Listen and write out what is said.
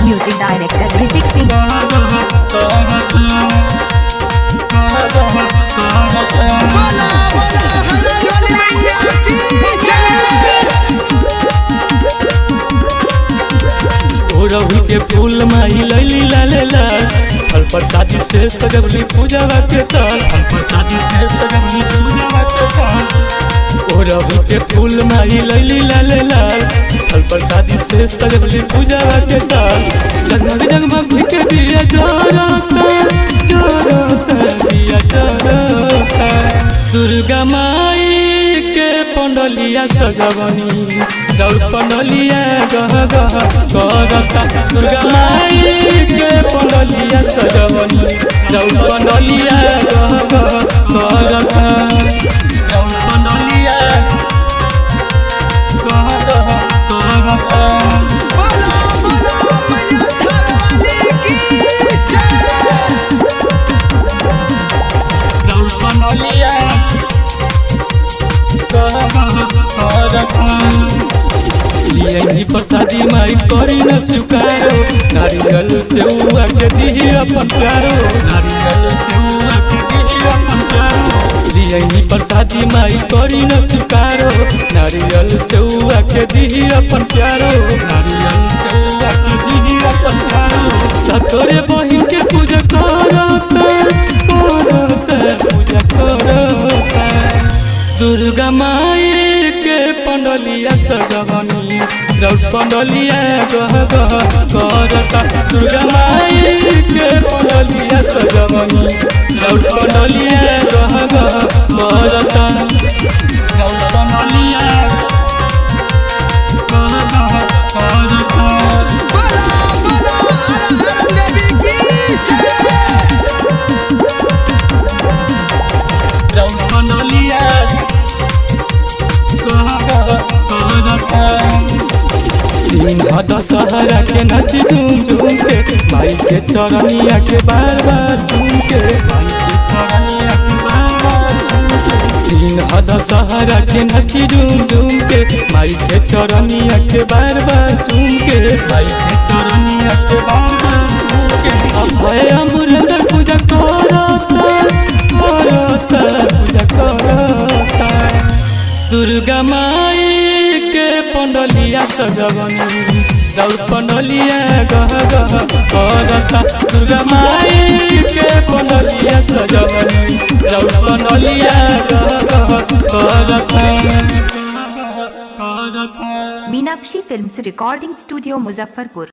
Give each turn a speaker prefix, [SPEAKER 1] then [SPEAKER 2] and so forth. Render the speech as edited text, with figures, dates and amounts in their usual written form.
[SPEAKER 1] Music director Hrithik Singh.
[SPEAKER 2] Ravi के फूल माई लैली लाले लाल फल प्रसादी से सजवली पूजावा के ताल फल प्रसादी से सजवली पूजावा के ताल। ओ रवि के फूल माई लैली लाले लाल फल प्रसादी से सजवली पूजावा के ताल। जगमग जगमग के दिया जरता जरता दिया जरता दुर्गा माई के पंडलिया सजवनी दौड़ पंडलिया गह गह करता दुर्गा माई के पंडलिया सजवनी दौड़ पंडलिया गह गह करता दौड़ पंडलिया गह गह करता। दौड़ पंडलिया लिया प्रसादी माई करी न स्वीकारो नारियल से के दी अपन प्यारो नारियल से के दी अपन प्यारो। लिया प्रसादी माई करी न स्वीकारो नारियल से के दी अपन प्यारो नारियल से के दी अपन प्यारो। सतोरे बहिन के पूजा करता करता पूजा करता दुर्गा माई के पंडलिया सजवनी दौड़ पंडलिया गह गह करता दुर्गा माई के पंडलिया सजवनी दौड़ पंडलिया गह गह करता दौड़ पंडलिया गह गह करता। दौड़ पंडलिया दिन दशहरा के नच झूम झूम के माई के चरनिया के बार बार झूम के माई के चरनिया के बार बार झूम के। दिन दशहरा के नच झूम झूम के माई के चरनिया के बार बार झूम के माई के चरनिया के बार बार झूम के। अभय अमृत पूजा करता करता पूजा करता दुर्गा माई के पंडलिया सजवनी दौड़ पंडलिया गह गह करता दुर्गा माई के पंडलिया सजवनी दौड़ पंडलिया गह गह करता।
[SPEAKER 1] Meenakshi films recording studio Muzaffarpur.